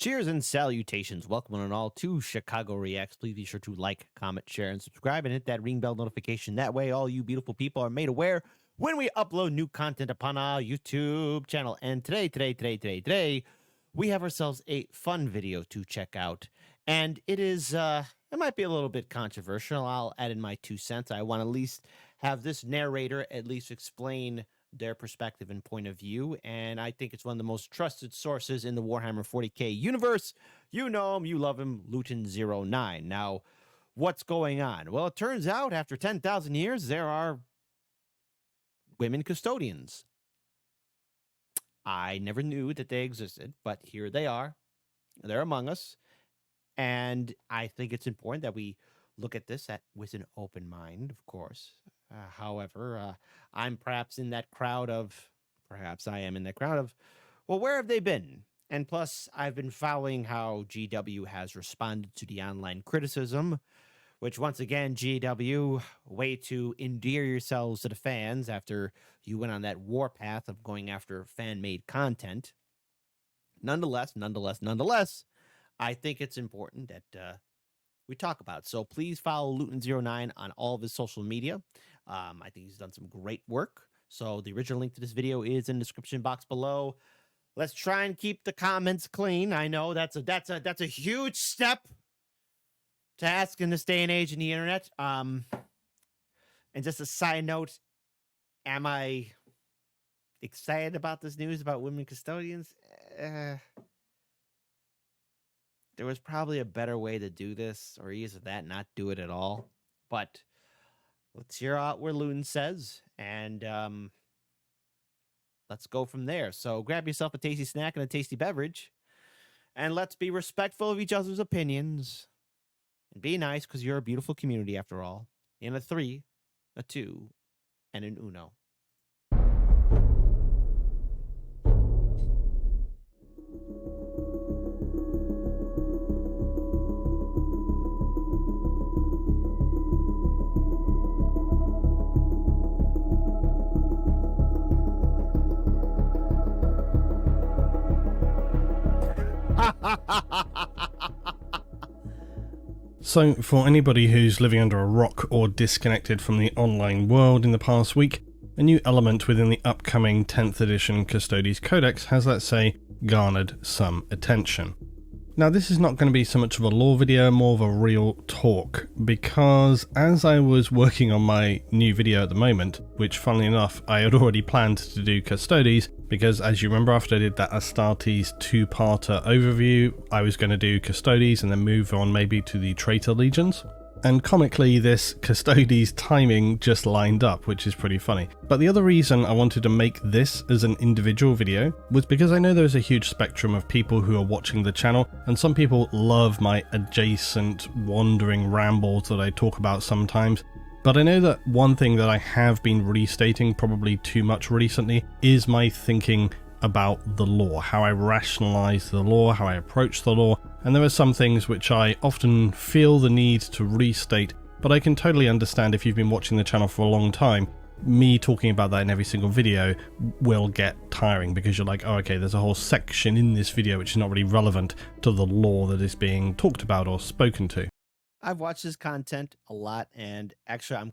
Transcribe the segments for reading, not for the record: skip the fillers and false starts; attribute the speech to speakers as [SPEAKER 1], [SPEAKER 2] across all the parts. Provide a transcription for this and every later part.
[SPEAKER 1] Cheers and salutations. Welcome one and all to Chicago Reacts. Please be sure to like, comment, share, and subscribe and hit that ring bell notification. That way, all you beautiful people are made aware when we upload new content upon our YouTube channel. And today, we have ourselves a fun video to check out. And it is, it might be a little bit controversial. I'll add in my 2 cents. I want to at least have this narrator at least explain their perspective and point of view, and I think it's one of the most trusted sources in the Warhammer 40k universe. You know him, you love him, Luton09. Now, what's going on? Well, it turns out after 10,000 years, there are women custodians. I never knew that they existed, but here they are. They're among us, and I think it's important that we look at this with an open mind, of course. However, I'm perhaps in that crowd of, well, where have they been? And plus, I've been following how GW has responded to the online criticism, which once again, GW, way to endear yourselves to the fans after you went on that warpath of going after fan-made content. Nonetheless, I think it's important that we talk about. So please follow Luton09 on all of his social media. I think he's done some great work. So the original link to this video is in the description box below. Let's try and keep the comments clean. I know that's a huge step to ask in this day and age in the internet. And just a side note, am I excited about this news about women custodians? There was probably a better way to do this, or either that, not do it at all. But let's hear out where Luton says, and let's go from there. So grab yourself a tasty snack and a tasty beverage, and let's be respectful of each other's opinions, and be nice, because you're a beautiful community after all. In a 3, a 2, and an uno.
[SPEAKER 2] So, for anybody who's living under a rock or disconnected from the online world in the past week, a new element within the upcoming 10th edition Custodes Codex has, let's say, garnered some attention. Now, this is not going to be so much of a lore video, more of a real talk, because as I was working on my new video at the moment, which funnily enough I had already planned to do Custodes, because as you remember, after I did that Astartes 2-parter overview, I was going to do Custodes and then move on maybe to the Traitor Legions. And comically, this Custodes timing just lined up, which is pretty funny. But the other reason I wanted to make this as an individual video was because I know there's a huge spectrum of people who are watching the channel, and some people love my adjacent wandering rambles that I talk about sometimes. But I know that one thing that I have been restating probably too much recently is my thinking about the lore, how I rationalize the lore, how I approach the lore, and there are some things which I often feel the need to restate, but I can totally understand if you've been watching the channel for a long time, me talking about that in every single video will get tiring, because you're like, oh okay, there's a whole section in this video which is not really relevant to the lore that is being talked about or spoken to.
[SPEAKER 1] I've watched his content a lot, and actually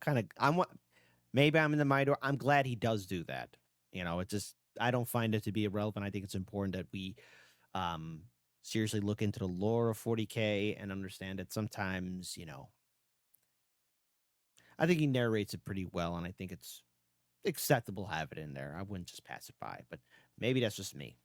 [SPEAKER 1] maybe I'm in the mind, or I'm glad he does do that. You know, it just, I don't find it to be irrelevant. I think it's important that we seriously look into the lore of 40k and understand that sometimes, you know, I think he narrates it pretty well, and I think it's acceptable to have it in there. I wouldn't just pass it by, but maybe that's just me.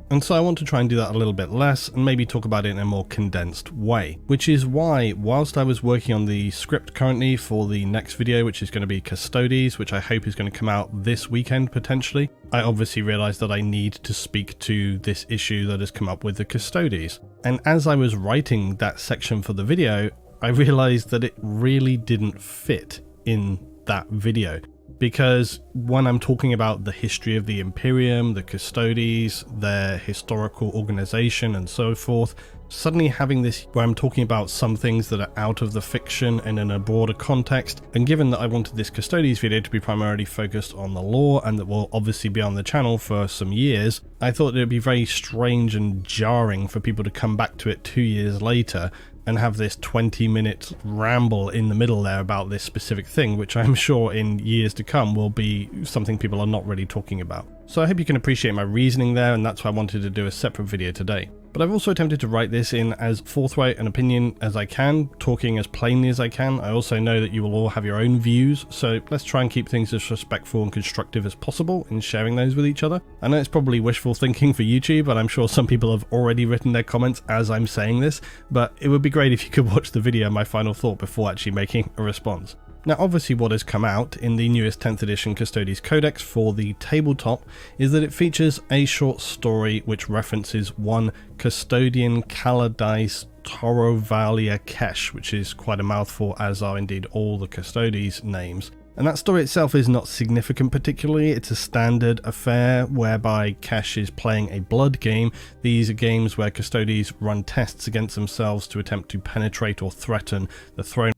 [SPEAKER 2] And so I want to try and do that a little bit less and maybe talk about it in a more condensed way, which is why, whilst I was working on the script currently for the next video, which is going to be Custodes, which I hope is going to come out this weekend potentially, I obviously realized that I need to speak to this issue that has come up with the Custodes. And as I was writing that section for the video, I realized that it really didn't fit in that video. Because when I'm talking about the history of the Imperium, the Custodes, their historical organization and so forth, Suddenly having this where I'm talking about some things that are out of the fiction and in a broader context, and given that I wanted this Custodes video to be primarily focused on the lore and that will obviously be on the channel for some years, I thought it would be very strange and jarring for people to come back to it 2 years later and have this 20-minute ramble in the middle there about this specific thing, which I'm sure in years to come will be something people are not really talking about. So I hope you can appreciate my reasoning there, and that's why I wanted to do a separate video today. But I've also attempted to write this in as forthright an opinion as I can, talking as plainly as I can. I also know that you will all have your own views, so let's try and keep things as respectful and constructive as possible in sharing those with each other. I know it's probably wishful thinking for YouTube, and I'm sure some people have already written their comments as I'm saying this, but it would be great if you could watch the video, my final thought, before actually making a response. Now obviously what has come out in the newest 10th edition Custodes Codex for the tabletop is that it features a short story which references one Custodian Caladice Torovalia Kesh, which is quite a mouthful, as are indeed all the Custodes names. And that story itself is not significant particularly. It's a standard affair whereby Kesh is playing a blood game. These are games where Custodes run tests against themselves to attempt to penetrate or threaten the throne.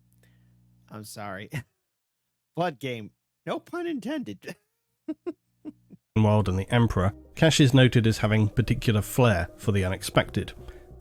[SPEAKER 1] I'm sorry. Blood game. No pun intended.
[SPEAKER 2] World and the Emperor. Kesh is noted as having particular flair for the unexpected.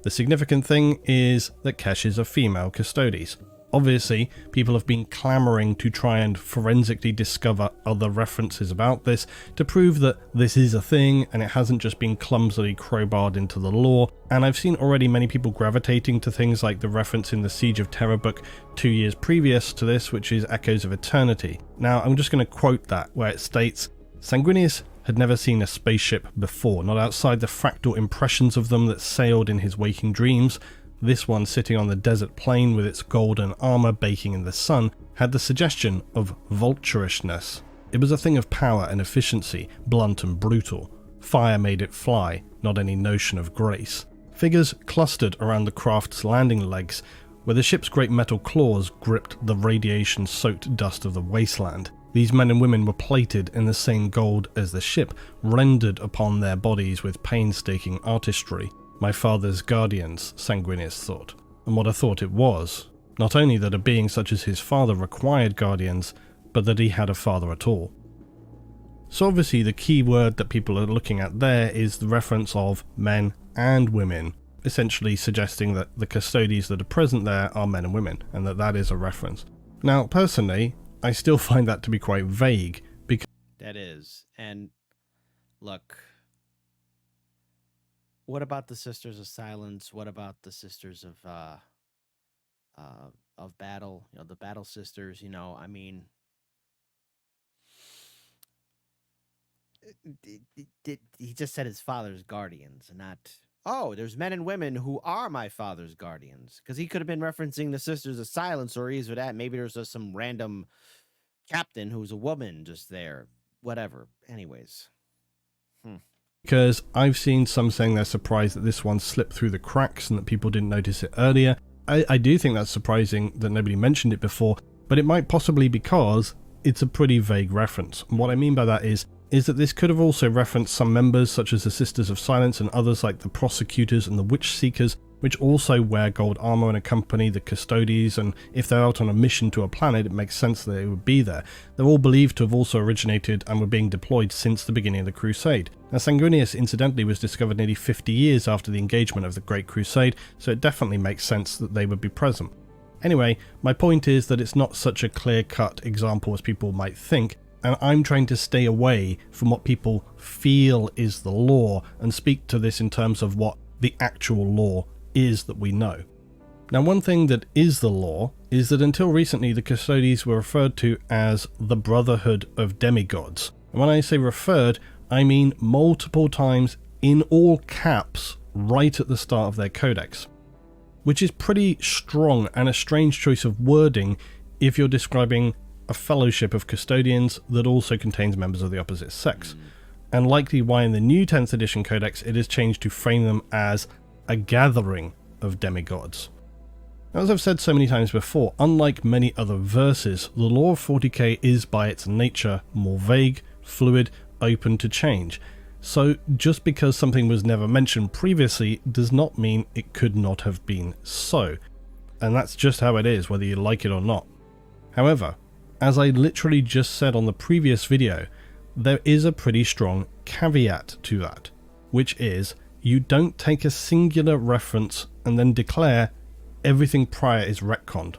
[SPEAKER 2] The significant thing is that Kesh is a female Custodes. Obviously, people have been clamoring to try and forensically discover other references about this to prove that this is a thing and it hasn't just been clumsily crowbarred into the lore, and I've seen already many people gravitating to things like the reference in the Siege of Terror book 2 years previous to this, which is Echoes of Eternity. Now, I'm just going to quote that, where it states, "Sanguinius had never seen a spaceship before, not outside the fractal impressions of them that sailed in his waking dreams. This one, sitting on the desert plain with its golden armor baking in the sun, had the suggestion of vulturishness. It was a thing of power and efficiency, blunt and brutal. Fire made it fly, not any notion of grace. Figures clustered around the craft's landing legs, where the ship's great metal claws gripped the radiation-soaked dust of the wasteland. These men and women were plated in the same gold as the ship, rendered upon their bodies with painstaking artistry. My father's guardians, Sanguinius thought. And what a thought it was. Not only that a being such as his father required guardians, but that he had a father at all." So obviously the key word that people are looking at there is the reference of men and women, essentially suggesting that the Custodes that are present there are men and women, and that that is a reference. Now, personally, I still find that to be quite vague, because...
[SPEAKER 1] That is. And look... What about the Sisters of Silence? What about the Sisters of Battle? You know, the Battle Sisters. You know, I mean, he just said his father's guardians, and not. Oh, there's men and women who are my father's guardians, because he could have been referencing the Sisters of Silence, or either that. Maybe there's just some random captain who's a woman just there. Whatever. Anyways.
[SPEAKER 2] Because I've seen some saying they're surprised that this one slipped through the cracks and that people didn't notice it earlier. I do think that's surprising that nobody mentioned it before, but it might possibly because it's a pretty vague reference. And what I mean by that is that this could have also referenced some members such as the Sisters of Silence and others like the Prosecutors and the Witch Seekers, which also wear gold armor and accompany the Custodes, and if they're out on a mission to a planet, it makes sense that they would be there. They're all believed to have also originated and were being deployed since the beginning of the Crusade. Now, Sanguinius, incidentally, was discovered nearly 50 years after the engagement of the Great Crusade, so it definitely makes sense that they would be present. Anyway, my point is that it's not such a clear-cut example as people might think, and I'm trying to stay away from what people feel is the lore and speak to this in terms of what the actual lore is that we know. Now, one thing that is the lore is that until recently the Custodes were referred to as the Brotherhood of Demigods. And when I say referred, I mean multiple times in all caps right at the start of their codex, which is pretty strong and a strange choice of wording if you're describing a fellowship of custodians that also contains members of the opposite sex, and likely why in the new 10th edition codex it is changed to frame them as a gathering of demigods. As I've said so many times before, unlike many other verses, the lore of 40k is by its nature more vague, fluid, open to change, So just because something was never mentioned previously does not mean it could not have been so. And that's just how it is, whether you like it or not. However, as I literally just said on the previous video, there is a pretty strong caveat to that, which is you don't take a singular reference and then declare everything prior is retconned,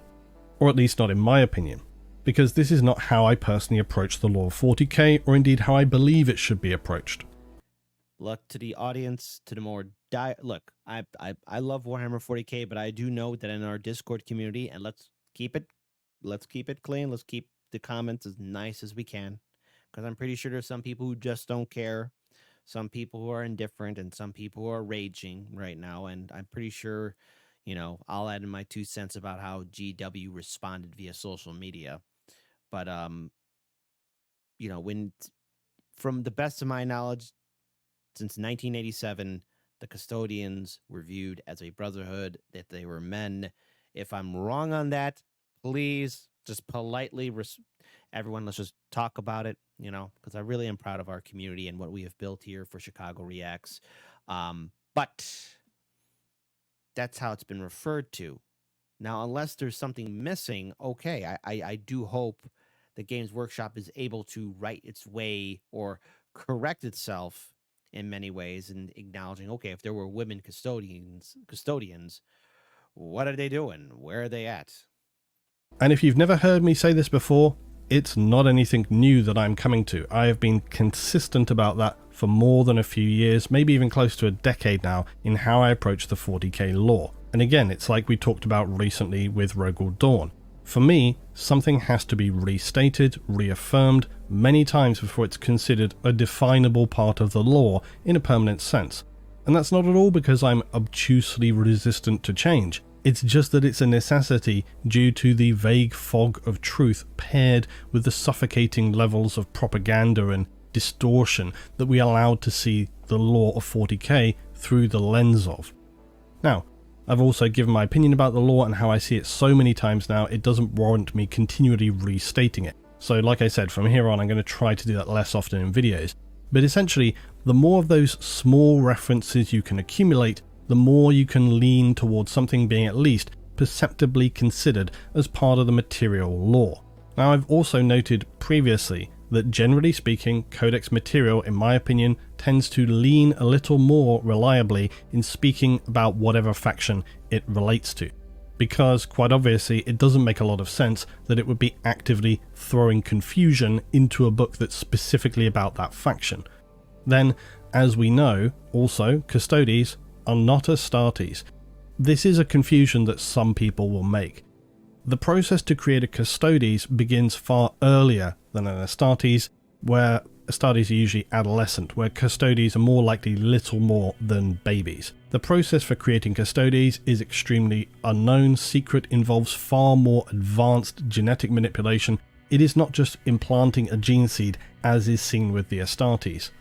[SPEAKER 2] or at least not in my opinion, because this is not how I personally approach the lore of 40k, or indeed how I believe it should be approached.
[SPEAKER 1] Look, to the audience, to the more look, I love Warhammer 40k, but I do know that in our Discord community, and let's keep it clean. Let's keep the comments as nice as we can, because I'm pretty sure there's some people who just don't care, some people who are indifferent, and some people who are raging right now. And I'm pretty sure, I'll add in my 2 cents about how GW responded via social media. But when from the best of my knowledge, since 1987, the Custodians were viewed as a brotherhood, that they were men. If I'm wrong on that, please just politely, everyone, let's just talk about it, because I really am proud of our community and what we have built here for Chicago Reacts. But that's how it's been referred to. Now, unless there's something missing, okay, I do hope the Games Workshop is able to right its way or correct itself in many ways, and acknowledging, okay, if there were women custodians, what are they doing? Where are they at?
[SPEAKER 2] And if you've never heard me say this before, it's not anything new that I'm coming to. I have been consistent about that for more than a few years, maybe even close to a decade now, in how I approach the 40k lore. And again, it's like we talked about recently with Rogel Dawn. For me, something has to be restated, reaffirmed many times before it's considered a definable part of the lore in a permanent sense. And that's not at all because I'm obtusely resistant to change. It's just that it's a necessity due to the vague fog of truth paired with the suffocating levels of propaganda and distortion that we allowed to see the lore of 40k through the lens of. Now, I've also given my opinion about the lore and how I see it so many times now, it doesn't warrant me continually restating it. So like I said, from here on I'm going to try to do that less often in videos. But essentially, the more of those small references you can accumulate, the more you can lean towards something being at least perceptibly considered as part of the material lore. Now, I've also noted previously that generally speaking, Codex material, in my opinion, tends to lean a little more reliably in speaking about whatever faction it relates to. Because, quite obviously, it doesn't make a lot of sense that it would be actively throwing confusion into a book that's specifically about that faction. Then, as we know, also, Custodes are not Astartes. This is a confusion that some people will make. The process to create a Custodes begins far earlier than an Astartes, where Astartes are usually adolescent, where Custodes are more likely little more than babies. The process for creating Custodes is extremely unknown, secret, involves far more advanced genetic manipulation. It is not just implanting a gene seed as is seen with the Astartes.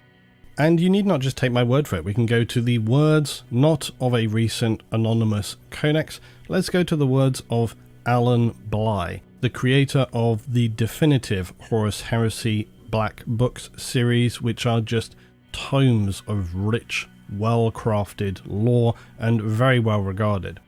[SPEAKER 2] And you need not just take my word for it, we can go to the words not of a recent anonymous codex, let's go to the words of Alan Bligh, the creator of the definitive Horus Heresy Black Books series, which are just tomes of rich, well-crafted lore and very well regarded.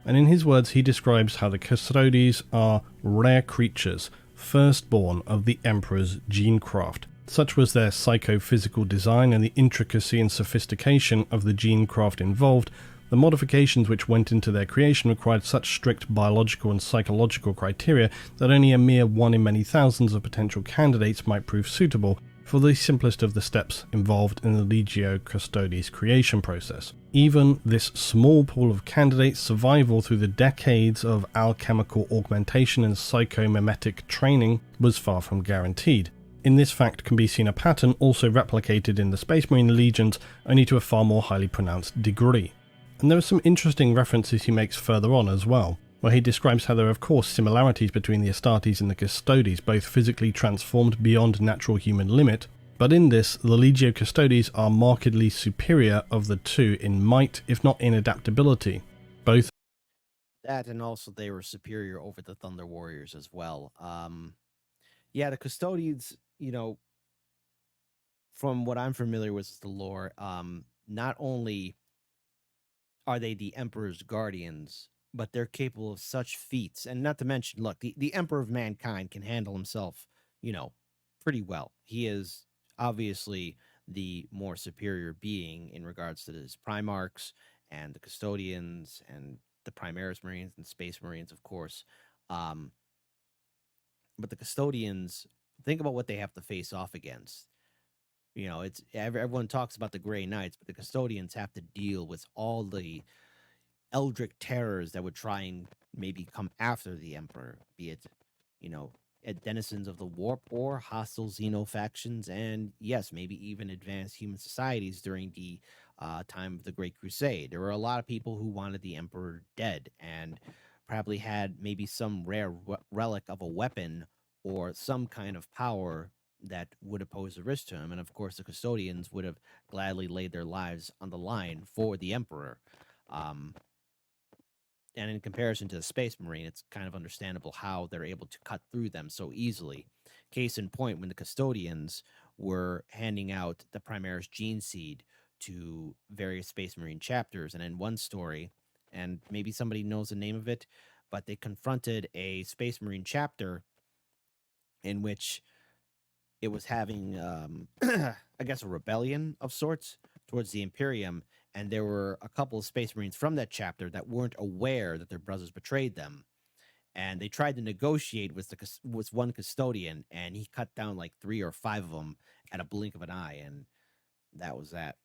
[SPEAKER 2] And in his words, he describes how the Custodes are rare creatures, firstborn of the Emperor's genecraft. Such was their psychophysical design and the intricacy and sophistication of the genecraft involved. The modifications which went into their creation required such strict biological and psychological criteria that only a mere one in many thousands of potential candidates might prove suitable for the simplest of the steps involved in the Legio Custodes creation process. Even this small pool of candidates' survival through the decades of alchemical augmentation and psychomimetic training was far from guaranteed. In this fact can be seen a pattern also replicated in the Space Marine legions, only to a far more highly pronounced degree. And there are some interesting references he makes further on as well, where he describes how there are of course similarities between the Astartes and the Custodes, both physically transformed beyond natural human limit, but in this, the Legio Custodes are markedly superior of the two in might, if not in adaptability. Both
[SPEAKER 1] that, and also they were superior over the Thunder Warriors as well. Yeah, the Custodians, from what I'm familiar with the lore, not only are they the Emperor's guardians, but they're capable of such feats. And not to mention, look, the Emperor of Mankind can handle himself, you know, pretty well. He is obviously the more superior being in regards to his Primarchs and the Custodians and the Primaris Marines and Space Marines, of course. Um, but the Custodians, think about what they have to face off against. You know, everyone talks about the Grey Knights, but the Custodians have to deal with all the eldritch terrors that would try and maybe come after the Emperor, be it, you know, denizens of the warp or hostile Xeno factions, and yes, maybe even advanced human societies during the time of the Great Crusade. There were a lot of people who wanted the Emperor dead and probably had maybe some rare relic of a weapon or some kind of power that would oppose a risk to him. And of course, the Custodians would have gladly laid their lives on the line for the Emperor. And in comparison to the Space Marine, it's kind of understandable how they're able to cut through them so easily. Case in point, when the Custodians were handing out the Primaris gene seed to various Space Marine chapters, and in one story, and maybe somebody knows the name of it, but they confronted a Space Marine chapter in which it was having, I guess, a rebellion of sorts towards the Imperium, and there were a couple of Space Marines from that chapter that weren't aware that their brothers betrayed them, and they tried to negotiate with one custodian, and he cut down like 3 or 5 of them at a blink of an eye, and that was that.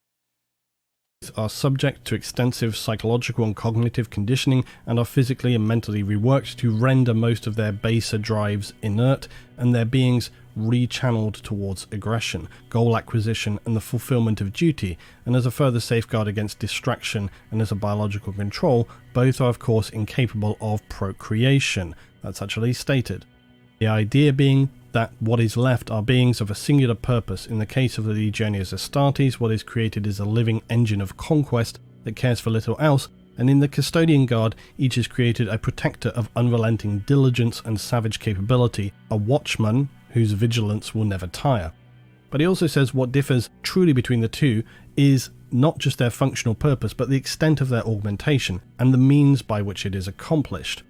[SPEAKER 2] Are subject to extensive psychological and cognitive conditioning and are physically and mentally reworked to render most of their baser drives inert and their beings rechanneled towards aggression, goal acquisition and the fulfillment of duty, and as a further safeguard against distraction and as a biological control, both are of course incapable of procreation. That's actually stated. The idea being that what is left are beings of a singular purpose. In the case of the Legiones Astartes, what is created is a living engine of conquest that cares for little else, and in the Custodian Guard, each is created a protector of unrelenting diligence and savage capability, a watchman whose vigilance will never tire. But he also says what differs truly between the two is not just their functional purpose, but the extent of their augmentation and the means by which it is accomplished.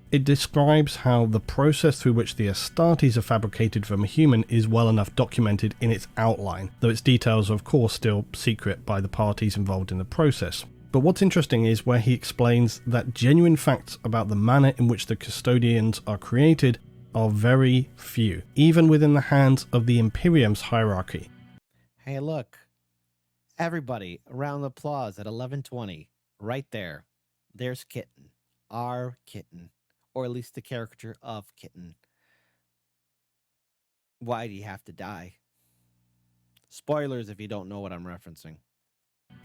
[SPEAKER 2] It describes how the process through which the Astartes are fabricated from a human is well enough documented in its outline, though its details are of course still secret by the parties involved in the process. But what's interesting is where he explains that genuine facts about the manner in which the Custodians are created are very few, even within the hands of the Imperium's hierarchy.
[SPEAKER 1] Hey, look, everybody, a round of applause at 11:20, right there. There's Kitten, our Kitten. Or at least the caricature of Kitten. Why do you have to die? Spoilers if you don't know what I'm referencing.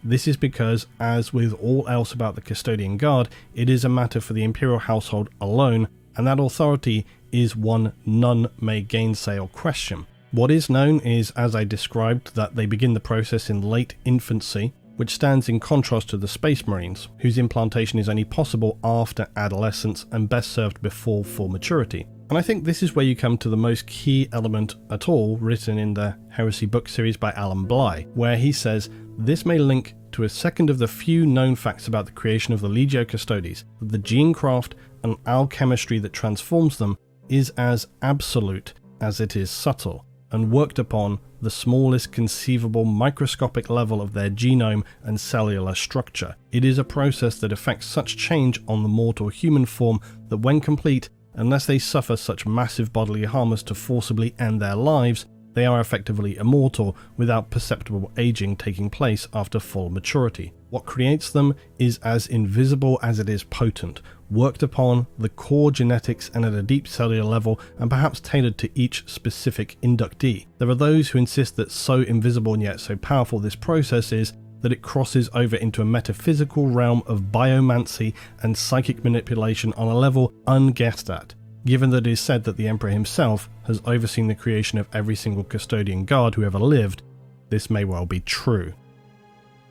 [SPEAKER 2] This is because, as with all else about the Custodian Guard, it is a matter for the Imperial household alone, and that authority is one none may gainsay or question. What is known is, as I described, that they begin the process in late infancy, which stands in contrast to the Space Marines, whose implantation is only possible after adolescence and best served before full maturity. And I think this is where you come to the most key element at all written in the Heresy book series by Alan Bligh, where he says this may link to a second of the few known facts about the creation of the Legio Custodes, that the gene craft and alchemistry that transforms them is as absolute as it is subtle, and worked upon the smallest conceivable microscopic level of their genome and cellular structure. It is a process that affects such change on the mortal human form that when complete, unless they suffer such massive bodily harm as to forcibly end their lives, they are effectively immortal without perceptible aging taking place after full maturity. What creates them is as invisible as it is potent, worked upon the core genetics and at a deep cellular level, and perhaps tailored to each specific inductee. There are those who insist that so invisible and yet so powerful this process is that it crosses over into a metaphysical realm of biomancy and psychic manipulation on a level unguessed at. Given that it is said that the Emperor himself has overseen the creation of every single Custodian Guard who ever lived, this may well be true.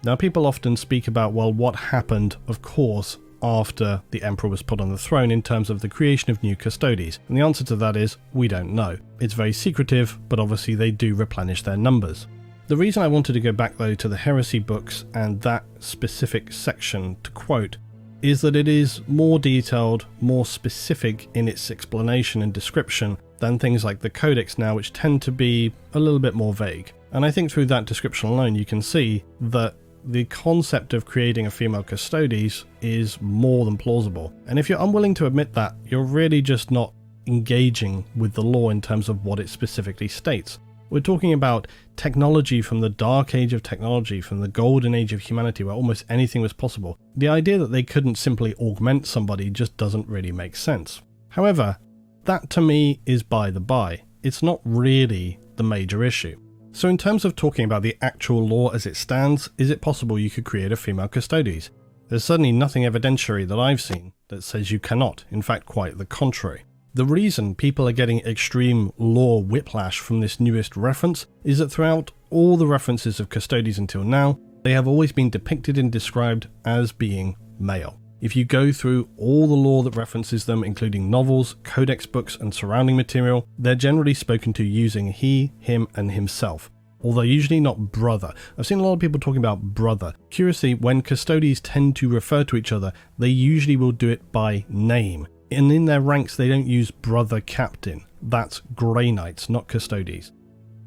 [SPEAKER 2] Now, people often speak about, well, what happened, of course, after the Emperor was put on the throne in terms of the creation of new Custodes, and the answer to that is, we don't know. It's very secretive, but obviously they do replenish their numbers. The reason I wanted to go back though to the heresy books and that specific section to quote is that it is more detailed, more specific in its explanation and description than things like the Codex now, which tend to be a little bit more vague. And I think through that description alone you can see that the concept of creating a female Custodes is more than plausible. And if you're unwilling to admit that, you're really just not engaging with the law in terms of what it specifically states. We're talking about technology from the dark age of technology, from the golden age of humanity where almost anything was possible. The idea that they couldn't simply augment somebody just doesn't really make sense. However, that to me is by the by. It's not really the major issue. So in terms of talking about the actual law as it stands, is it possible you could create a female Custodes? There's certainly nothing evidentiary that I've seen that says you cannot, in fact quite the contrary. The reason people are getting extreme law whiplash from this newest reference is that throughout all the references of Custodes until now, they have always been depicted and described as being male. If you go through all the lore that references them, including novels, codex books and surrounding material, they're generally spoken to using he, him and himself, although usually not brother. I've seen a lot of people talking about brother. Curiously, when Custodes tend to refer to each other, they usually will do it by name. And in their ranks, they don't use brother captain. That's Grey Knights, not Custodes.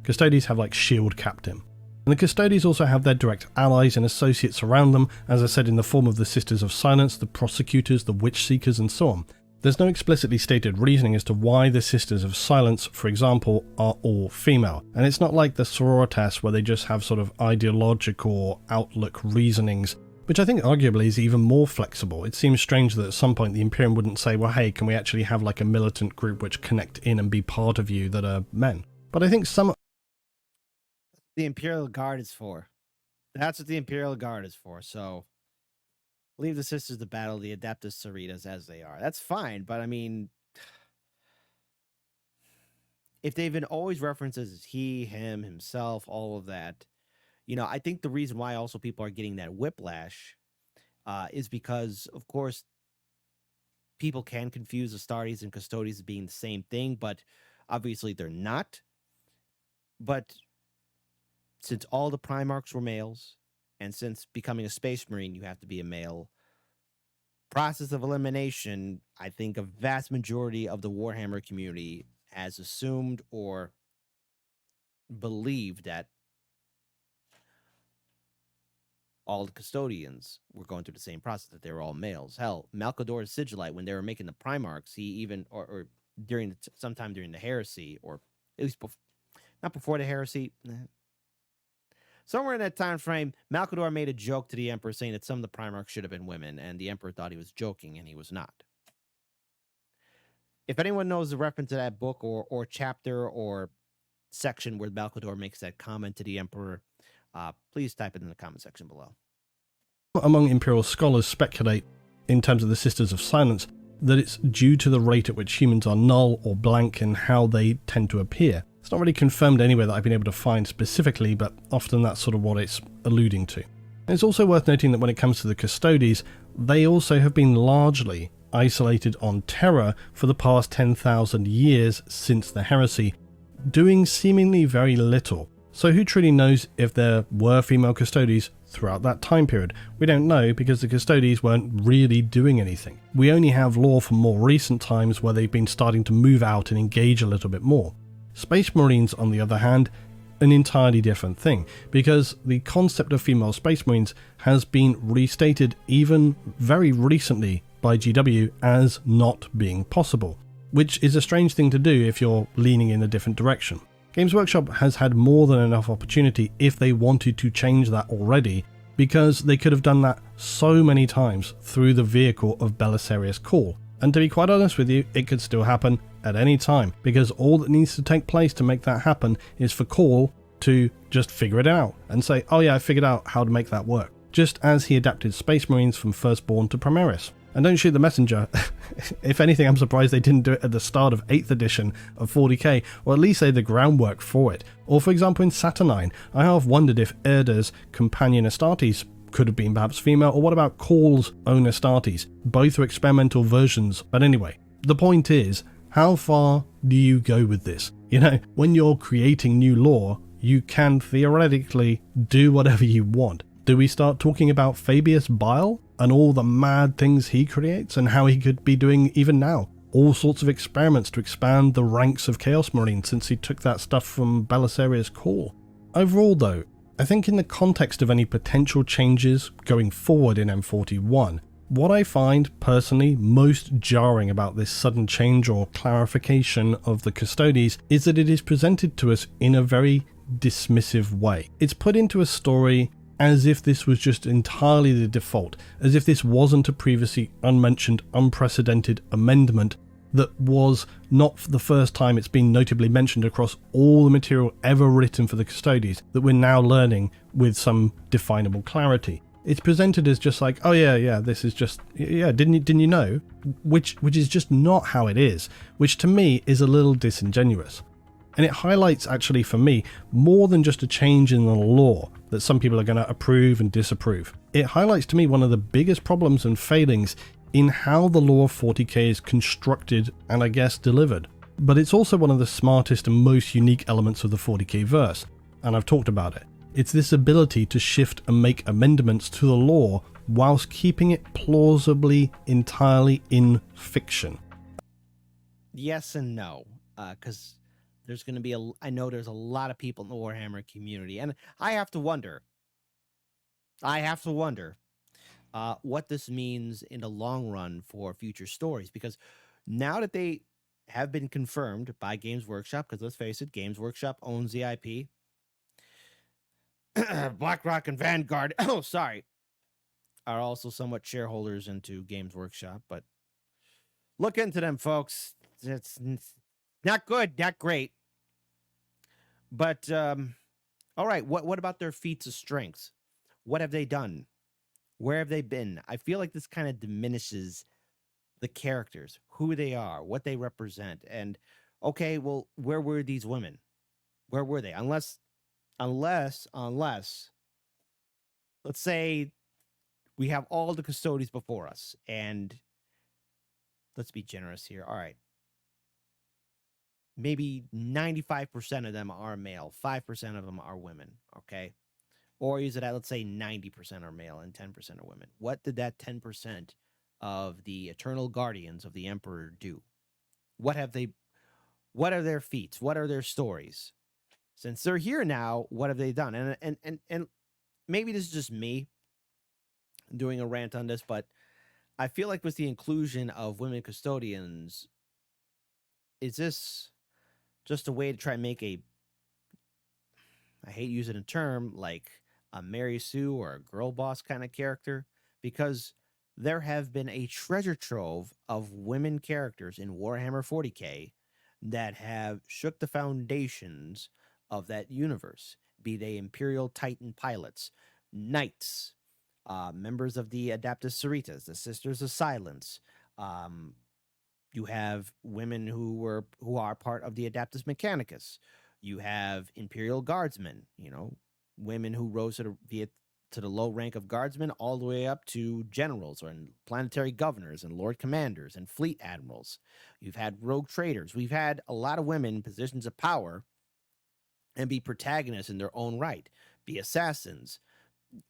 [SPEAKER 2] Custodes have like shield captain. And the Custodes also have their direct allies and associates around them, as I said, in the form of the Sisters of Silence, the Prosecutors, the Witch Seekers, and so on. There's no explicitly stated reasoning as to why the Sisters of Silence, for example, are all female. And it's not like the Sororitas where they just have sort of ideological or outlook reasonings, which I think arguably is even more flexible. It seems strange that at some point the Imperium wouldn't say, well, hey, can we actually have like a militant group which connect in and be part of you that are men? But I think some...
[SPEAKER 1] The Imperial Guard is for. That's what the Imperial Guard is for. So leave the Sisters to battle the Adeptus Sororitas as they are. That's fine, but I mean, if they've been always references as he, him, himself, all of that, you know, I think the reason why also people are getting that whiplash is because, of course, people can confuse Astartes and Custodes as being the same thing, but obviously they're not. But since all the Primarchs were males, and since becoming a Space Marine, you have to be a male, process of elimination, I think a vast majority of the Warhammer community has assumed or believed that all the Custodians were going through the same process, that they were all males. Hell, Malcador Sigilite, when they were making the Primarchs, he even, or during sometime during the Heresy, or at least not before the Heresy, somewhere in that time frame, Malcador made a joke to the Emperor saying that some of the Primarchs should have been women, and the Emperor thought he was joking, and he was not. If anyone knows the reference to that book or chapter or section where Malcador makes that comment to the Emperor, please type it in the comment section below.
[SPEAKER 2] Among Imperial scholars speculate, in terms of the Sisters of Silence, that it's due to the rate at which humans are null or blank and how they tend to appear. It's not really confirmed anywhere that I've been able to find specifically, but often that's sort of what it's alluding to. And it's also worth noting that when it comes to the Custodes, they also have been largely isolated on Terra for the past 10,000 years since the Heresy, doing seemingly very little. So who truly knows if there were female Custodes throughout that time period? We don't know because the Custodes weren't really doing anything. We only have lore from more recent times where they've been starting to move out and engage a little bit more. Space Marines, on the other hand, an entirely different thing, because the concept of female Space Marines has been restated even very recently by GW as not being possible, which is a strange thing to do if you're leaning in a different direction. Games Workshop has had more than enough opportunity if they wanted to change that already, because they could have done that so many times through the vehicle of Belisarius Call. And to be quite honest with you, it could still happen at any time, because all that needs to take place to make that happen is for Call to just figure it out and say, oh yeah, I figured out how to make that work. Just as he adapted Space Marines from Firstborn to Primaris. And don't shoot the messenger. If anything, I'm surprised they didn't do it at the start of 8th edition of 40k, or at least lay the groundwork for it. Or for example in Saturnine, I half wondered if Erda's companion Astartes could have been perhaps female, or what about Call's own Astartes? Both are experimental versions, but anyway, the point is, how far do you go with this? You know, when you're creating new lore, you can theoretically do whatever you want. Do we start talking about Fabius Bile and all the mad things he creates and how he could be doing even now? All sorts of experiments to expand the ranks of Chaos Marines since he took that stuff from Belisarius Call. Overall though, I think in the context of any potential changes going forward in M41, what I find personally most jarring about this sudden change or clarification of the Custodes is that it is presented to us in a very dismissive way. It's put into a story as if this was just entirely the default, as if this wasn't a previously unmentioned, unprecedented amendment that was not for the first time it's been notably mentioned across all the material ever written for the Custodes that we're now learning with some definable clarity. It's presented as just like, oh yeah, this is just, yeah, didn't you know? Which is just not how it is, which to me is a little disingenuous. And it highlights, actually for me, more than just a change in the law that some people are going to approve and disapprove. It highlights to me one of the biggest problems and failings in how the law of 40k is constructed and I guess delivered. But it's also one of the smartest and most unique elements of the 40k verse, and I've talked about it. It's this ability to shift and make amendments to the law whilst keeping it plausibly entirely in fiction.
[SPEAKER 1] Yes and no, because there's going to be I know there's a lot of people in the Warhammer community, and I have to wonder what this means in the long run for future stories, because now that they have been confirmed by Games Workshop, because let's face it, Games Workshop owns the IP. BlackRock and Vanguard, are also somewhat shareholders into Games Workshop, but look into them, folks. It's not good, not great. But all right, what about their feats of strength? What have they done? Where have they been? I feel like this kind of diminishes the characters, who they are, what they represent. And okay, well, where were these women? Where were they? Unless let's say we have all the Custodes before us, and let's be generous here. All right. Maybe 95% of them are male, 5% of them are women, okay? Or is it at, let's say, 90% are male and 10% are women? What did that 10% of the Eternal Guardians of the Emperor do? What are their feats? What are their stories? Since they're here now, what have they done? And maybe this is just me doing a rant on this, but I feel like with the inclusion of women custodians, is this just a way to try and make I hate using a term like a Mary Sue or a girl boss kind of character, because there have been a treasure trove of women characters in Warhammer 40k that have shook the foundations of that universe, be they Imperial Titan pilots, knights, members of the Adeptus Sororitas, the Sisters of Silence. You have women who are part of the Adeptus Mechanicus. You have Imperial Guardsmen, women who rose to the low rank of guardsmen all the way up to generals or planetary governors and lord commanders and fleet admirals. You've had rogue traders. We've had a lot of women in positions of power and be protagonists in their own right, be assassins.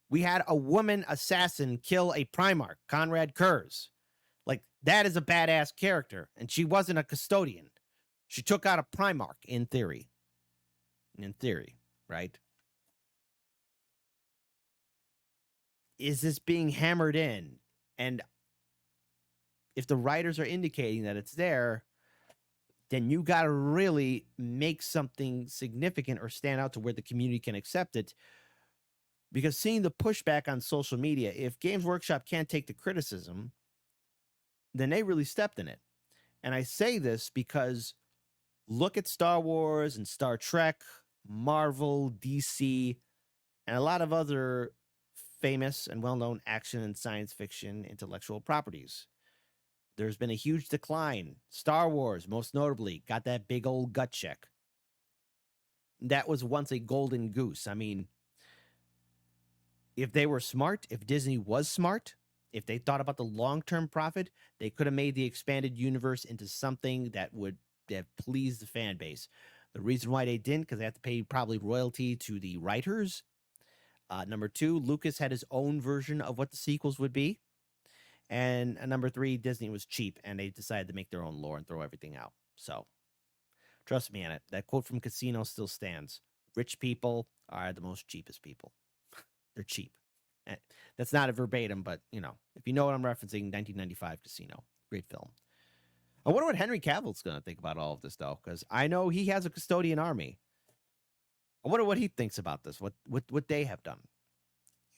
[SPEAKER 1] We had a woman assassin kill a Primarch, Conrad Kurz. Like, that is a badass character, and she wasn't a custodian. She took out a Primarch, in theory. Right? Is this being hammered in? And if the writers are indicating that it's there, then you got to really make something significant or stand out to where the community can accept it. Because seeing the pushback on social media, if Games Workshop can't take the criticism, then they really stepped in it. And I say this because look at Star Wars and Star Trek, Marvel, DC, and a lot of other famous and well-known action and science fiction intellectual properties. There's been a huge decline. Star Wars, most notably, got that big old gut check. That was once a golden goose. I mean, if they were smart, if Disney was smart, if they thought about the long-term profit, they could have made the expanded universe into something that would have pleased the fan base. The reason why they didn't, because they have to pay probably royalty to the writers. Number two, Lucas had his own version of what the sequels would be. And number three, Disney was cheap and they decided to make their own lore and throw everything out. So trust me on it. That quote from Casino still stands. Rich people are the most cheapest people. They're cheap. That's not a verbatim, but if you know what I'm referencing, 1995 Casino. Great film. I wonder what Henry Cavill's going to think about all of this, though, because I know he has a custodian army. I wonder what he thinks about this, what they have done.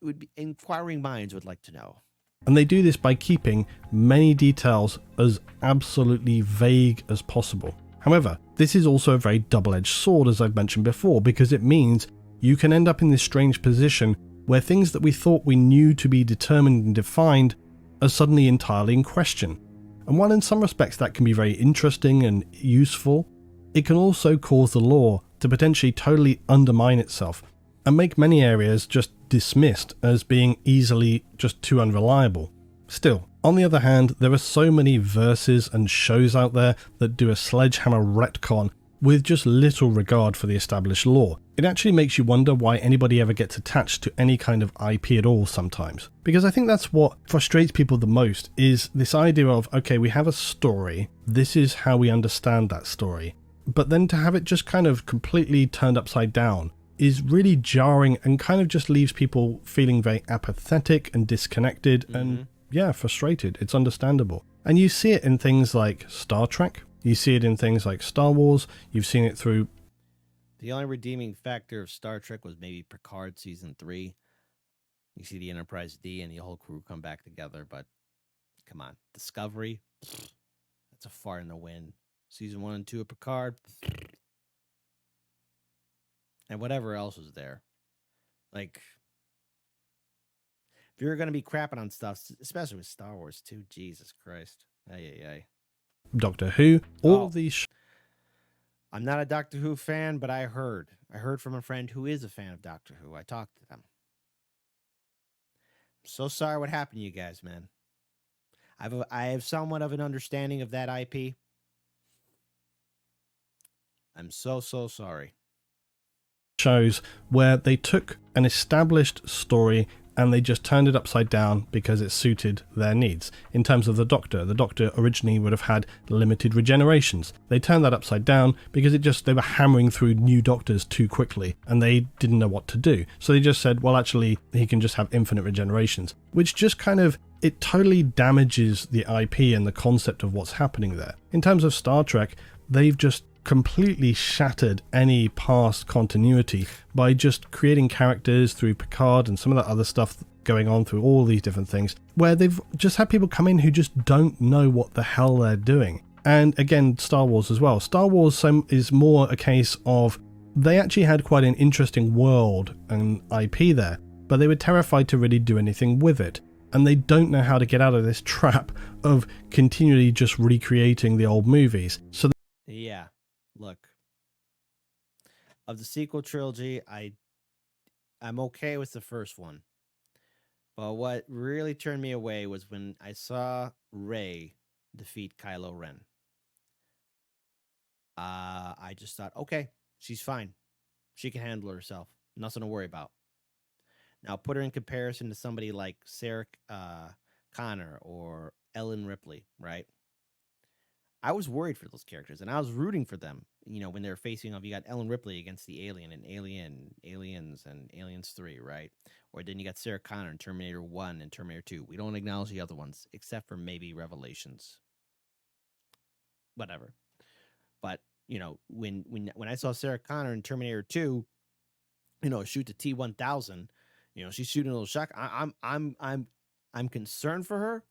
[SPEAKER 1] It would be inquiring minds would like to know.
[SPEAKER 2] And they do this by keeping many details as absolutely vague as possible. However, this is also a very double-edged sword, as I've mentioned before, because it means you can end up in this strange position where things that we thought we knew to be determined and defined are suddenly entirely in question. And while in some respects that can be very interesting and useful, it can also cause the lore to potentially totally undermine itself and make many areas just dismissed as being easily just too unreliable. Still, on the other hand, there are so many verses and shows out there that do a sledgehammer retcon with just little regard for the established lore. It actually makes you wonder why anybody ever gets attached to any kind of IP at all sometimes. Because I think that's what frustrates people the most, is this idea of, okay, we have a story, this is how we understand that story. But then to have it just kind of completely turned upside down is really jarring and kind of just leaves people feeling very apathetic and disconnected and, frustrated. It's understandable. And you see it in things like Star Trek. You see it in things like Star Wars. You've seen it through...
[SPEAKER 1] The only redeeming factor of Star Trek was maybe Picard Season 3. You see the Enterprise D and the whole crew come back together, but come on. Discovery, that's a fart in the wind. Season 1 and 2 of Picard, and whatever else was there. Like, if you're going to be crapping on stuff, especially with Star Wars too, Jesus Christ. Ay.
[SPEAKER 2] Doctor Who, all of these...
[SPEAKER 1] I'm not a Doctor Who fan, but I heard from a friend who is a fan of Doctor Who. I talked to them. I'm so sorry what happened to you guys, man. I have somewhat of an understanding of that IP. I'm so sorry.
[SPEAKER 2] Shows where they took an established story and they just turned it upside down because it suited their needs. In terms of the Doctor originally would have had limited regenerations. They turned that upside down because they were hammering through new Doctors too quickly and they didn't know what to do. So they just said, well, actually, he can just have infinite regenerations, which just kind of, it totally damages the IP and the concept of what's happening there. In terms of Star Trek, they've just completely shattered any past continuity by just creating characters through Picard and some of that other stuff going on through all these different things, where they've just had people come in who just don't know what the hell they're doing. And again, Star Wars as well. Star Wars is more a case of they actually had quite an interesting world and IP there, but they were terrified to really do anything with it. And they don't know how to get out of this trap of continually just recreating the old movies. So
[SPEAKER 1] yeah. Look, of the sequel trilogy, I'm okay with the first one. But what really turned me away was when I saw Rey defeat Kylo Ren. I just thought, okay, she's fine. She can handle herself. Nothing to worry about. Now, put her in comparison to somebody like Sarah Connor or Ellen Ripley, right? I was worried for those characters, and I was rooting for them. When they're facing off, you got Ellen Ripley against the Alien and Aliens and Aliens 3, right? Or then you got Sarah Connor in Terminator 1 and Terminator 2. We don't acknowledge the other ones, except for maybe Revelations. Whatever. But, when I saw Sarah Connor in Terminator 2, shoot the T-1000, she's shooting a little shock. I'm concerned for her.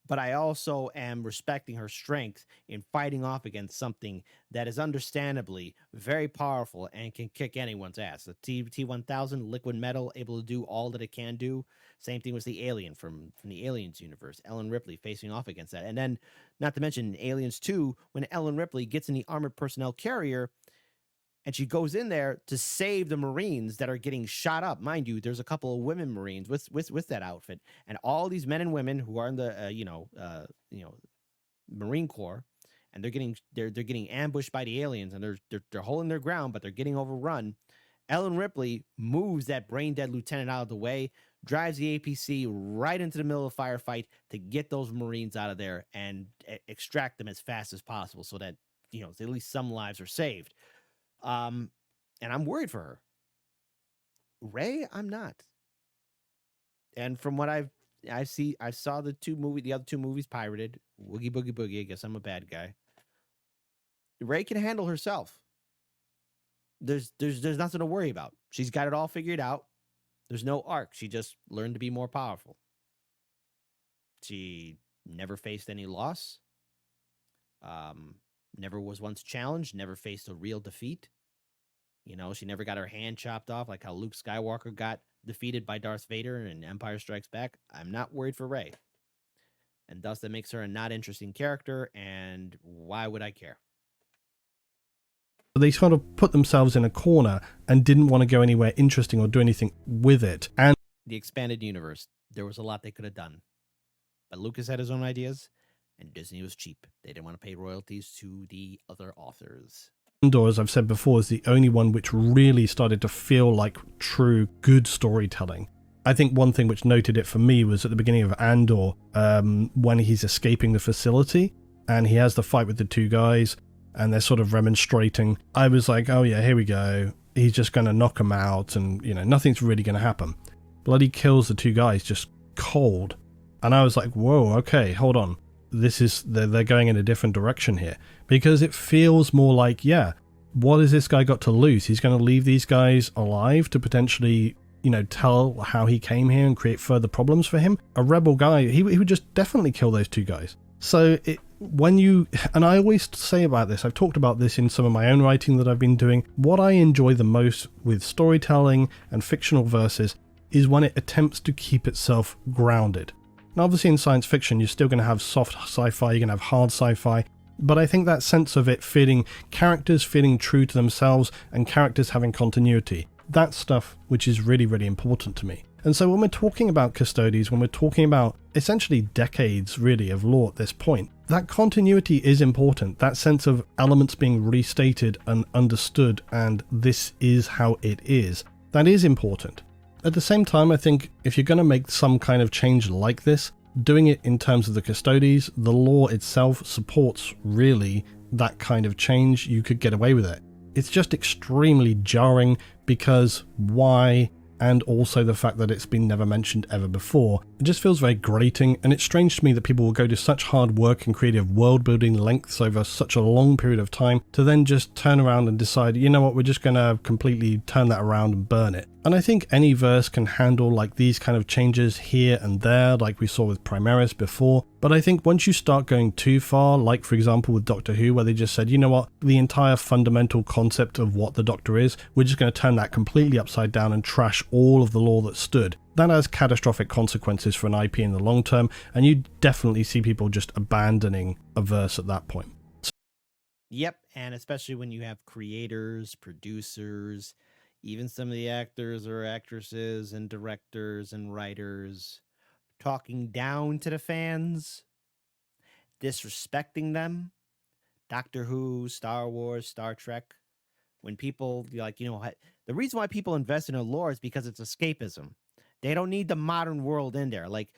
[SPEAKER 1] But I also am respecting her strength in fighting off against something that is understandably very powerful and can kick anyone's ass. The T-1000, liquid metal, able to do all that it can do. Same thing with the alien from the Aliens universe. Ellen Ripley facing off against that. And then, not to mention Aliens 2, when Ellen Ripley gets in the armored personnel carrier, and she goes in there to save the Marines that are getting shot up. Mind you, there's a couple of women Marines with that outfit, and all these men and women who are in the Marine Corps, and they're getting ambushed by the aliens, and they're holding their ground, but they're getting overrun. Ellen Ripley moves that brain dead lieutenant out of the way, drives the APC right into the middle of the firefight to get those Marines out of there and extract them as fast as possible, so that at least some lives are saved. And I'm worried for her. Ray, I'm not. And from what I saw the other two movies pirated. Woogie Boogie Boogie. I guess I'm a bad guy. Ray can handle herself. There's nothing to worry about. She's got it all figured out. There's no arc. She just learned to be more powerful. She never faced any loss. Never was once challenged. Never faced a real defeat. She never got her hand chopped off like how Luke Skywalker got defeated by Darth Vader in Empire Strikes Back. I'm not worried for Rey. And thus that makes her a not interesting character, and why would I care?
[SPEAKER 2] They sort of put themselves in a corner and didn't want to go anywhere interesting or do anything with it. And
[SPEAKER 1] the expanded universe, there was a lot they could have done. But Lucas had his own ideas, and Disney was cheap. They didn't want to pay royalties to the other authors.
[SPEAKER 2] Andor, as I've said before, is the only one which really started to feel like true good storytelling. I think one thing which noted it for me was at the beginning of Andor, when he's escaping the facility and he has the fight with the two guys and they're sort of remonstrating. I was like, oh yeah, here we go. He's just going to knock them out and, nothing's really going to happen. Bloody kills the two guys just cold. And I was like, whoa, okay, hold on. They're going in a different direction here, because it feels more like, yeah, what has this guy got to lose? He's going to leave these guys alive to potentially, tell how he came here and create further problems for him. A rebel guy, he would just definitely kill those two guys. So and I always say about this, I've talked about this in some of my own writing that I've been doing, what I enjoy the most with storytelling and fictional verses is when it attempts to keep itself grounded. Now, obviously in science fiction, you're still going to have soft sci-fi, you're going to have hard sci-fi, but I think that sense of it characters feeling true to themselves and characters having continuity, that's stuff which is really, really important to me. And so when we're talking about Custodes, when we're talking about essentially decades really of lore at this point, that continuity is important. That sense of elements being restated and understood, and this is how it is, that is important. At the same time, I think if you're going to make some kind of change like this, doing it in terms of the Custodes, the lore itself supports really that kind of change. You could get away with it. It's just extremely jarring because why? And also the fact that it's been never mentioned ever before. It just feels very grating, and it's strange to me that people will go to such hard work and creative world building lengths over such a long period of time to then just turn around and decide, you know what, we're just going to completely turn that around and burn it. And I think any verse can handle like these kind of changes here and there, like we saw with Primaris before. But I think once you start going too far, like for example with Doctor Who, where they just said, you know what, the entire fundamental concept of what the Doctor is, we're just going to turn that completely upside down and trash all of the lore that stood. That has catastrophic consequences for an IP in the long term, and you definitely see people just abandoning a verse at that point.
[SPEAKER 1] Yep, and especially when you have creators, producers, even some of the actors or actresses and directors and writers talking down to the fans, disrespecting them. Doctor Who, Star Wars, Star Trek. When people the reason why people invest in a lore is because it's escapism. They don't need the modern world in there. Like,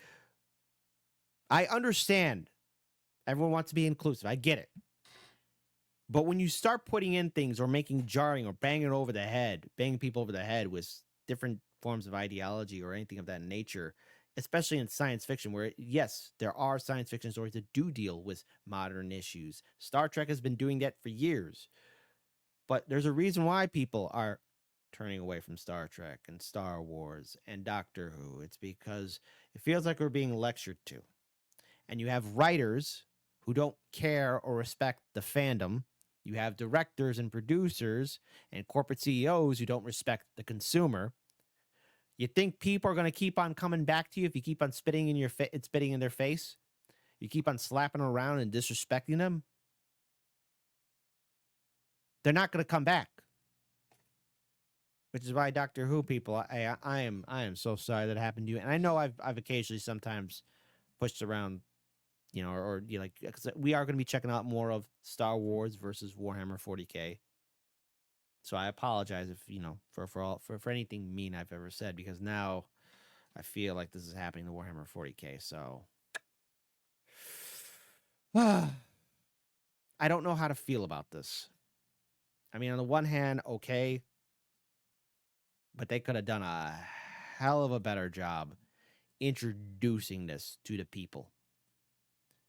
[SPEAKER 1] I understand everyone wants to be inclusive. I get it. But when you start putting in things or making jarring or banging people over the head with different forms of ideology or anything of that nature, especially in science fiction, where, yes, there are science fiction stories that do deal with modern issues. Star Trek has been doing that for years. But there's a reason why people are turning away from Star Trek and Star Wars and Doctor Who. It's because it feels like we're being lectured to. And you have writers who don't care or respect the fandom. You have directors and producers and corporate CEOs who don't respect the consumer. You think people are going to keep on coming back to you if you keep on spitting in their face? You keep on slapping them around and disrespecting them? They're not going to come back. Which is why Doctor Who people, I am so sorry that happened to you. And I know I've occasionally sometimes pushed around or like, because we are going to be checking out more of Star Wars versus Warhammer 40K. So I apologize if for anything mean I've ever said, because now I feel like this is happening to Warhammer 40K. So I don't know how to feel about this. I mean, on the one hand, okay, but they could have done a hell of a better job introducing this to the people.